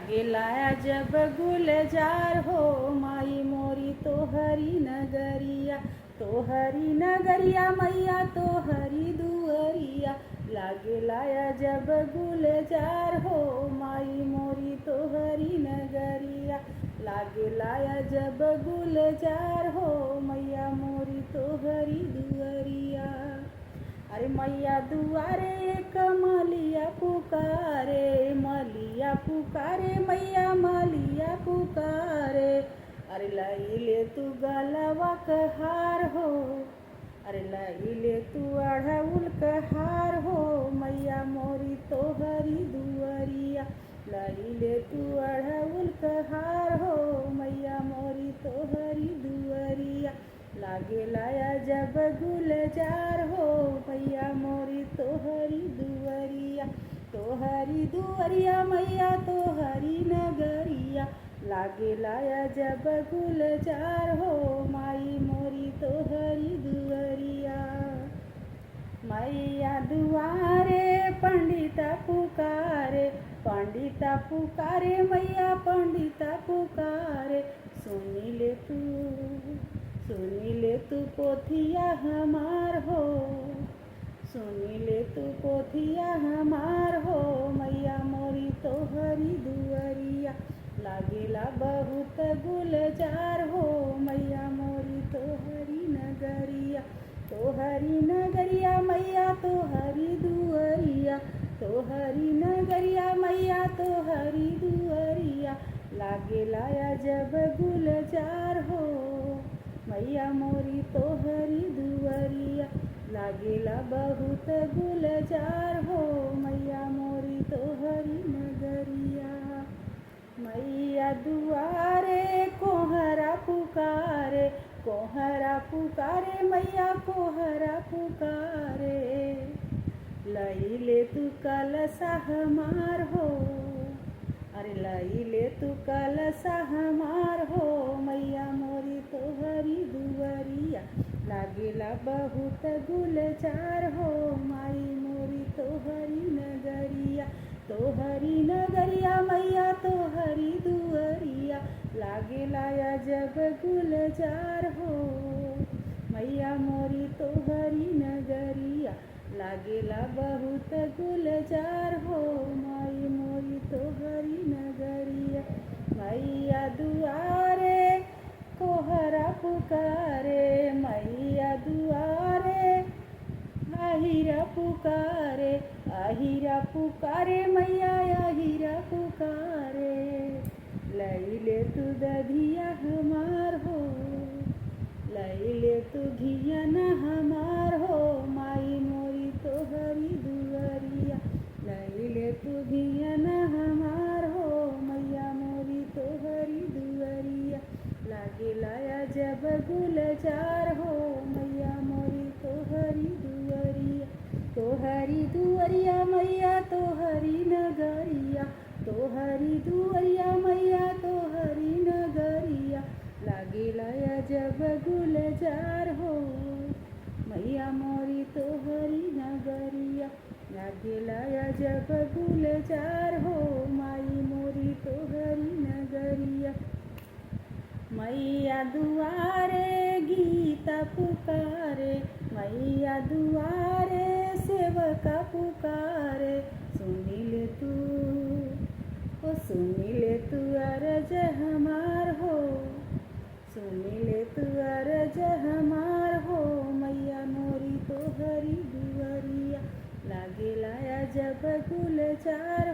लागे लाया जब गुलजार हो माई मोरी तोहरी नगरिया, तोहरी नगरिया मैया तोहरी दुअरिया। लागे लाया जब गुलजार हो माई मोरी तोहरी नगरिया, लागे लाया जब गुलजार हो मैया मोरी तोहरी दुअरिया। अरे मैया दुआरे एक मलिया पुकारे, मलिया पुकारे मैया मलिया पुकारे। अरे लईले तू गलवा कहार हो, अरे लईले तू अढ़उल कहार हो मैया मोरी तोहरी दुअरिया। लईले तू अढ़उल कहार हो मैया मोरी तोहरी दुअरिया। लागे लाया जब गुलजार हो मैया मोरी तोहरी दुअरिया, तोहरी दुअरिया मैया तोहरी नगरिया। लागे लाया जब गुलजार हो माई मोरी तोहरी दुअरिया। मैया दुआरे पंडिता पुकारे, पंडिता पुकारे मैया पंडिता पुकारे। सुनी ले तू पोथिया हमार हो, सुनी ले तू पोथिया हमार हो मैया मोरी तोहरी दुअरिया। लागेला बहुत गुलजार हो मैया मोरी तोहरी नगरिया, तोहरी नगरिया मैया तोहरी दुअरिया, तोहरी नगरिया मैया तोहरी दुअरिया। लागे लाया जब गुलजार हो मैया मोरी तोहरी दुअरिया। लागेला बहुत गुलजार हो मैया मोरी तोहरी नगरिया। मैया दुआरे कोहरा पुकारे, कोहरा पुकारे मैया कोहरा पुकारे। लईले तू कलसा हमार हो, अरे लईले तू कलसा हमार हो मैया मोरी तोहरी दुअरिया। लागेला बहुत गुलजार हो माई मोरी तोहरी नगरिया, तोहरी नगरिया मैया तोहरी दुअरिया। लागे लाया जब गुलजार हो मैया मोरी तोहरी नगरिया। लागेला बहुत गुलजार हो माई मोरी तोहरी नगरिया। मैया दुआरे कोहरा पुकारे, मैया दुआरे आहिरा पुकारे, आहिरा पुकारे मैया आहिरा पुकारे। लईले तू दधिया हमार हो, लईले तू घियना हमार हो माई मोरी तोहरी दुअरिया। लईले तू घियना हमार हो मैया मोरी तोहरी दुअरिया। लागे लाया जब गुलजार हो मैया मोरी तोहरी दुअरिया, तोहरी दुअरिया मैया तोहरी नगरिया, तोहरी दुअरिया मैया तोहरी नगरिया। लागे लाया जब गुलजार हो मैया मोरी तोहरी नगरिया। लागे लाया जब गुलजार हो माई मोरी तोहरी नगरिया। मैया दुआरे गीता पुकारे, मैया दुआरे सेवका पुकारे। सुनी ले तू ओ सुनी ले तू अर्ज हमार हो, सुनी ले तू अर्ज हमार हो मैया मोरी तोहरी दुअरिया। लागे लाया जब गुलजार